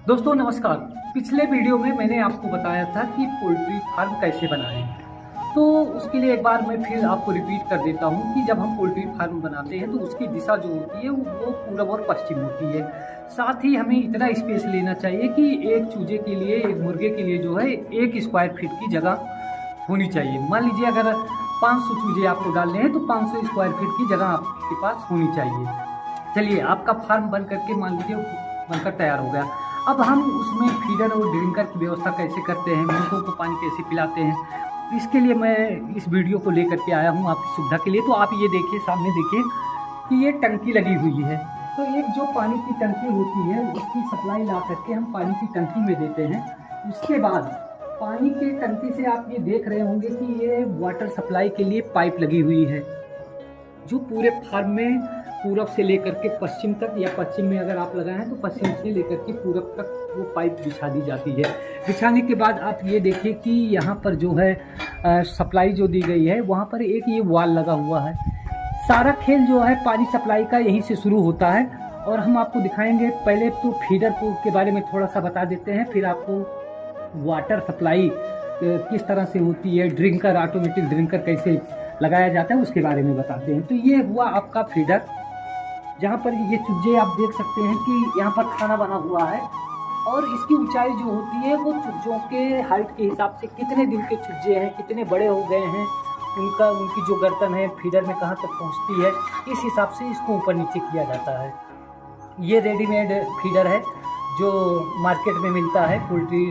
दोस्तों नमस्कार। पिछले वीडियो में मैंने आपको बताया था कि पोल्ट्री फार्म कैसे बनाएं, तो उसके लिए एक बार मैं फिर आपको रिपीट कर देता हूं कि जब हम पोल्ट्री फार्म बनाते हैं तो उसकी दिशा जो होती है वो पूरब और पश्चिम होती है। साथ ही हमें इतना स्पेस लेना चाहिए कि एक चूजे के लिए, एक मुर्गे के लिए जो है 1 स्क्वायर फीट की जगह होनी चाहिए। मान लीजिए अगर 500 चूजे आपको डालने हैं तो 500 स्क्वायर फीट की जगह आपके पास होनी चाहिए। चलिए, आपका फार्म बन करके मान लीजिए बनकर तैयार हो गया। अब हम उसमें फीडर और ड्रिंकर की व्यवस्था कैसे करते हैं, मुर्गों को पानी कैसे पिलाते हैं, इसके लिए मैं इस वीडियो को लेकर के आया हूँ आपकी सुविधा के लिए। तो आप ये देखिए, सामने देखिए कि ये टंकी लगी हुई है। तो एक जो पानी की टंकी होती है उसकी सप्लाई ला करके हम पानी की टंकी में देते हैं। उसके बाद पानी की टंकी से आप ये देख रहे होंगे कि ये वाटर सप्लाई के लिए पाइप लगी हुई है, जो पूरे फार्म में पूरब से लेकर के पश्चिम तक, या पश्चिम में अगर आप लगाएं हैं तो पश्चिम से लेकर के पूरब तक वो पाइप बिछा दी जाती है। बिछाने के बाद आप ये देखिए कि यहाँ पर जो है सप्लाई जो दी गई है, वहाँ पर एक ये वाल लगा हुआ है। सारा खेल जो है पानी सप्लाई का यहीं से शुरू होता है और हम आपको दिखाएंगे। पहले तो फीडर के बारे में थोड़ा सा बता देते हैं, फिर आपको वाटर सप्लाई किस तरह से होती है, ड्रिंकर, ऑटोमेटिक ड्रिंकर कैसे लगाया जाता है, उसके बारे में बताते हैं। तो ये हुआ आपका फीडर, जहाँ पर ये चूजे आप देख सकते हैं कि यहाँ पर खाना बना हुआ है और इसकी ऊंचाई जो होती है वो चूजों के हाइट के हिसाब से, कितने दिन के चूजे हैं, कितने बड़े हो गए हैं, उनकी जो गर्दन है फीडर में कहाँ तक पहुँचती है, इस हिसाब से इसको ऊपर नीचे किया जाता है। ये रेडीमेड फीडर है जो मार्केट में मिलता है। पोल्ट्री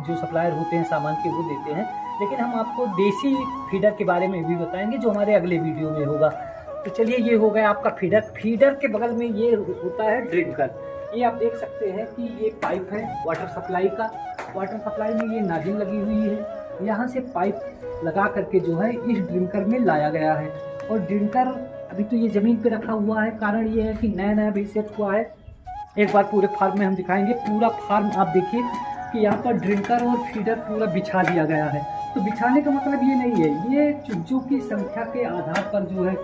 जो सप्लायर होते हैं सामान के, वो देते हैं। लेकिन हम आपको देसी फीडर के बारे में भी बताएंगे, जो हमारे अगले वीडियो में होगा। तो चलिए, ये हो गया आपका फीडर। फीडर के बगल में ये होता है ड्रिंकर। ये आप देख सकते हैं कि ये पाइप है वाटर सप्लाई का। वाटर सप्लाई में ये नाजिल लगी हुई है, यहाँ से पाइप लगा करके जो है इस ड्रिंकर में लाया गया है। और ड्रिंकर अभी तो ये ज़मीन पे रखा हुआ है, कारण ये है कि नया नया भी सेट हुआ है। एक बार पूरे फार्म में हम दिखाएंगे। पूरा फार्म आप देखिए कि यहाँ पर ड्रिंकर और फीडर पूरा बिछा दिया गया है। तो बिछाने का मतलब ये नहीं है, ये चूजों की संख्या के आधार पर जो है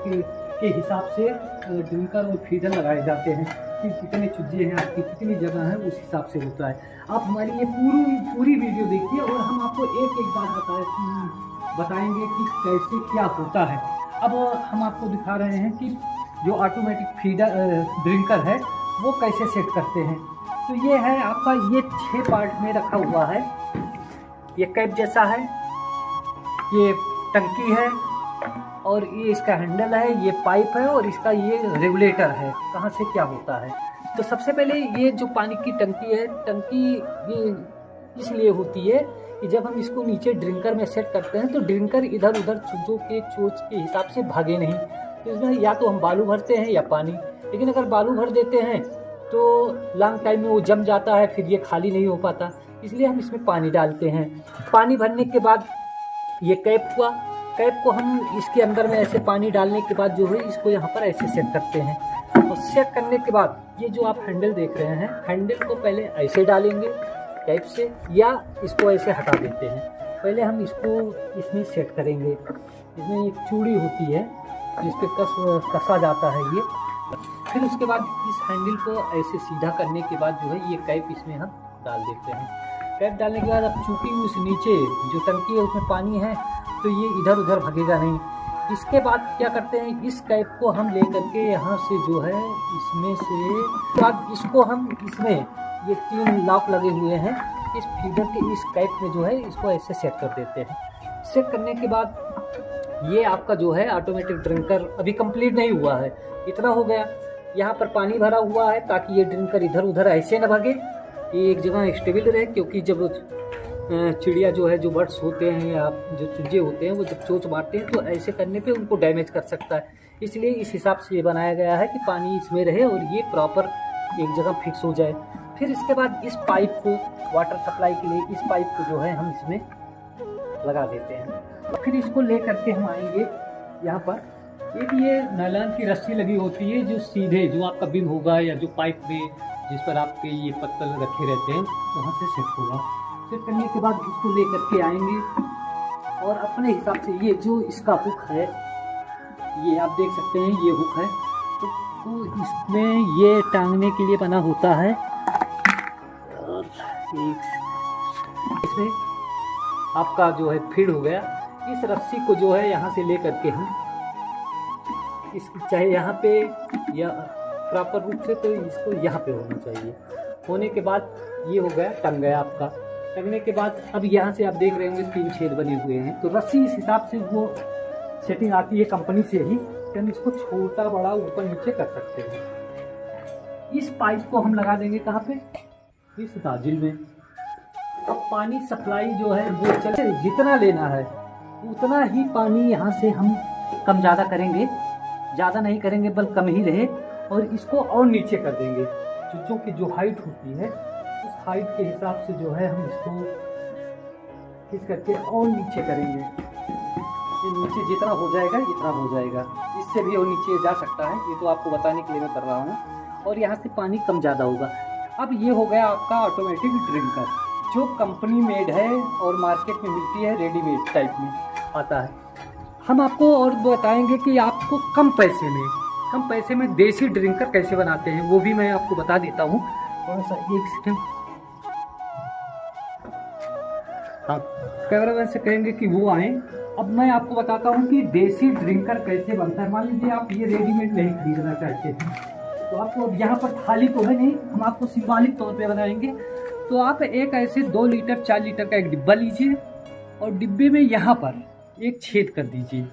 के हिसाब से ड्रिंकर और फीडर लगाए जाते हैं कि कितने चूजे हैं, आपकी कितनी जगह है, उस हिसाब से होता है। आप हमारी ये पूरी वीडियो देखिए और हम आपको एक एक बात बताएंगे कि कैसे क्या होता है। अब हम आपको दिखा रहे हैं कि जो ऑटोमेटिक फीडर ड्रिंकर है वो कैसे सेट करते हैं। तो ये है आपका, ये 6 पार्ट में रखा हुआ है। ये कैप जैसा है, ये टंकी है और ये इसका हैंडल है, ये पाइप है और इसका ये रेगुलेटर है, कहाँ से क्या होता है। तो सबसे पहले ये जो पानी की टंकी है, टंकी ये इसलिए होती है कि जब हम इसको नीचे ड्रिंकर में सेट करते हैं तो ड्रिंकर इधर उधर चूजों के चोंच के हिसाब से भागे नहीं। तो इसमें या तो हम बालू भरते हैं या पानी। लेकिन अगर बालू भर देते हैं तो लॉन्ग टाइम में वो जम जाता है, फिर ये खाली नहीं हो पाता। इसलिए हम इसमें पानी डालते हैं। पानी भरने के बाद ये कैप हुआ। कैप को हम इसके अंदर में ऐसे पानी डालने के बाद जो है इसको यहाँ पर ऐसे सेट करते हैं। और सेट करने के बाद ये जो आप हैंडल देख रहे हैं, हैंडल को पहले ऐसे डालेंगे कैप से, या इसको ऐसे हटा देते हैं। पहले हम इसको इसमें सेट करेंगे। इसमें एक चूड़ी होती है जिस पे कसा जाता है ये। फिर उसके बाद इस हैंडल को ऐसे सीधा करने के बाद जो है ये कैप इसमें हम डाल देते हैं। कैप डालने के बाद अब चूंकि उस नीचे जो टंकी है उसमें पानी है तो ये इधर उधर भगेगा नहीं। इसके बाद क्या करते हैं, इस कैप को हम ले करके यहाँ से जो है इसमें से बाद इसको हम इसमें ये 3 लॉक लगे हुए हैं, इस फीडर के इस कैप में जो है इसको ऐसे सेट कर देते हैं। सेट करने के बाद ये आपका जो है ऑटोमेटिक ड्रिंकर अभी कंप्लीट नहीं हुआ है, इतना हो गया। यहाँ पर पानी भरा हुआ है ताकि ये ड्रिंकर इधर उधर ऐसे न भागे, ये एक जगह स्टेबल रहे। क्योंकि जब चिड़िया जो है, जो बर्ड्स होते हैं या जो चूजे होते हैं, वो जब चोंच मारते हैं तो ऐसे करने पे उनको डैमेज कर सकता है। इसलिए इस हिसाब से ये बनाया गया है कि पानी इसमें रहे और ये प्रॉपर एक जगह फिक्स हो जाए। फिर इसके बाद इस पाइप को, वाटर सप्लाई के लिए इस पाइप को जो है हम इसमें लगा देते हैं। फिर इसको ले करके हम आएंगे यहाँ पर। एक ये नायलॉन की रस्सी लगी होती है जो सीधे, जो आपका बिम होगा या जो पाइप में जिस पर आपके ये पत्तल रखे रहते हैं वहाँ से सेट होगा। सेट करने के बाद इसको ले करके आएंगे और अपने हिसाब से ये जो इसका हुक है, ये आप देख सकते हैं, ये हुक है। तो इसमें ये टांगने के लिए बना होता है, कि इसमें आपका जो है फीड हो गया। इस रस्सी को जो है यहाँ से ले करके हम इस चाहे यहाँ पे या प्रॉपर रूप से, तो इसको यहाँ पे होना चाहिए। होने के बाद ये हो गया, टंग गया आपका। टंगने के बाद अब यहाँ से आप देख रहे होंगे 3 छेद बने हुए हैं, तो रस्सी इस हिसाब से वो सेटिंग आती है कंपनी से ही कि हम इसको छोटा बड़ा ऊपर नीचे कर सकते हैं। इस पाइप को हम लगा देंगे कहाँ पे, इस नाजिल में। अब पानी सप्लाई जो है वो चले, जितना लेना है उतना ही पानी यहाँ से हम कम ज़्यादा करेंगे, ज़्यादा नहीं करेंगे बल्कि कम ही रहे, और इसको और नीचे कर देंगे। चुच्चों की जो हाइट होती है उस हाइट के हिसाब से जो है हम इसको किस करके और नीचे करेंगे। ये नीचे जितना हो जाएगा इतना हो जाएगा, इससे भी और नीचे जा सकता है, ये तो आपको बताने के लिए मैं कर रहा हूँ। और यहाँ से पानी कम ज़्यादा होगा। अब ये हो गया आपका ऑटोमेटिक ड्रिंकर, जो कंपनी मेड है और मार्केट में मिलती है, रेडीमेड टाइप में आता है। हम आपको और बताएंगे कि आपको कम पैसे में देसी ड्रिंकर कैसे बनाते हैं, वो भी मैं आपको बता देता हूँ। थोड़ा सा एक सेकंड, हाँ कैमरा मैन से कहेंगे कि वो आए। अब मैं आपको बताता हूँ कि देसी ड्रिंकर कैसे बनता है। मान लीजिए आप ये रेडीमेड नहीं खरीदना चाहते हैं, तो आपको अब यहाँ पर थाली तो है नहीं, हम आपको सिंबॉलिक तौर पे बनाएंगे। तो आप एक ऐसे 2 लीटर 4 लीटर का एक डिब्बा लीजिए, और डिब्बे में यहाँ पर एक छेद कर दीजिए,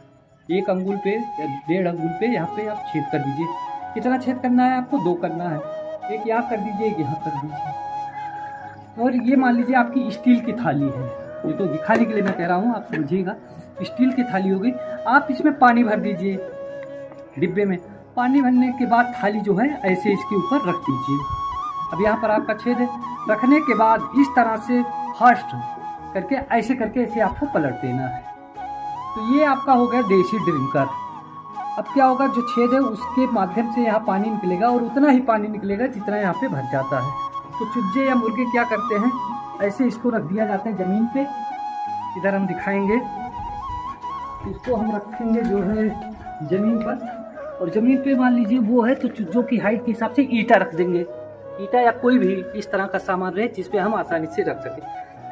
1 अंगुल पे या 1.5 अंगुल पे यहाँ पे आप छेद कर दीजिए। कितना छेद करना है आपको? 2 करना है, एक यहाँ कर दीजिए, एक यहाँ कर दीजिए। और ये मान लीजिए आपकी स्टील की थाली है, ये तो दिखाने के लिए मैं कह रहा हूँ, आप समझिएगा। स्टील की थाली हो गई, आप इसमें पानी भर दीजिए डिब्बे में। पानी भरने के बाद थाली जो है ऐसे इसके ऊपर रख दीजिए। अब यहाँ पर आपका छेद है, रखने के बाद इस तरह से फर्स्ट करके ऐसे आपको पलट देना है। तो ये आपका हो गया देसी ड्रिंकर। अब क्या होगा, जो छेद है उसके माध्यम से यहाँ पानी निकलेगा, और उतना ही पानी निकलेगा जितना यहाँ पे भर जाता है। तो चूजे या मुर्गे क्या करते हैं, ऐसे इसको रख दिया जाता है ज़मीन पे। इधर हम दिखाएंगे, इसको हम रखेंगे जो है ज़मीन पर, और ज़मीन पे मान लीजिए वो है, तो चूजों की हाइट के हिसाब से ईंटा रख देंगे, ईंटा या कोई भी इस तरह का सामान रहे जिस पे हम आसानी से रख सकें।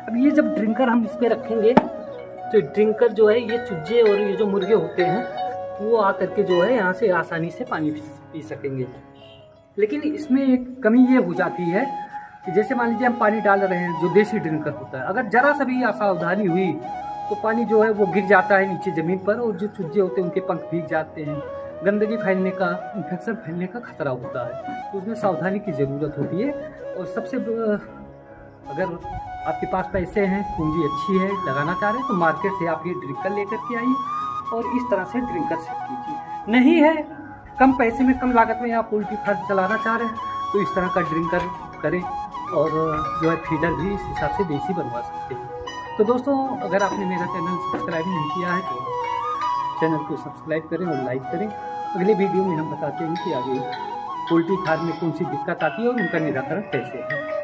अब ये जब ड्रिंकर हम इस पर रखेंगे, तो ड्रिंकर जो है ये चूजे और ये जो मुर्गे होते हैं वो आ करके जो है यहाँ से आसानी से पानी पी सकेंगे। लेकिन इसमें एक कमी ये हो जाती है कि जैसे मान लीजिए हम पानी डाल रहे हैं, जो देसी ड्रिंकर होता है, अगर जरा सा भी असावधानी हुई तो पानी जो है वो गिर जाता है नीचे ज़मीन पर, और जो चूजे होते हैं उनके पंख भीग जाते हैं, गंदगी फैलने का, इन्फेक्शन फैलने का खतरा होता है। तो उसमें सावधानी की ज़रूरत होती है। और सबसे अगर आपके पास पैसे हैं, पूंजी अच्छी है, लगाना चाह रहे हैं, तो मार्केट से आप ये ड्रिंकर लेकर के आइए और इस तरह से ड्रिंकर सेट कीजिए। नहीं है, कम पैसे में कम लागत में आप पोल्ट्री फार्म चलाना चाह रहे हैं, तो इस तरह का ड्रिंकर करें, और जो है फीडर भी इस हिसाब से देसी बनवा सकते हैं। तो दोस्तों, अगर आपने मेरा चैनल सब्सक्राइब नहीं किया है तो चैनल को सब्सक्राइब करें और लाइक करें। अगले वीडियो में हम बताते हैं कि आगे पोल्ट्री फार्म में कौन सी दिक्कत आती है और उनका निराकरण कैसे है।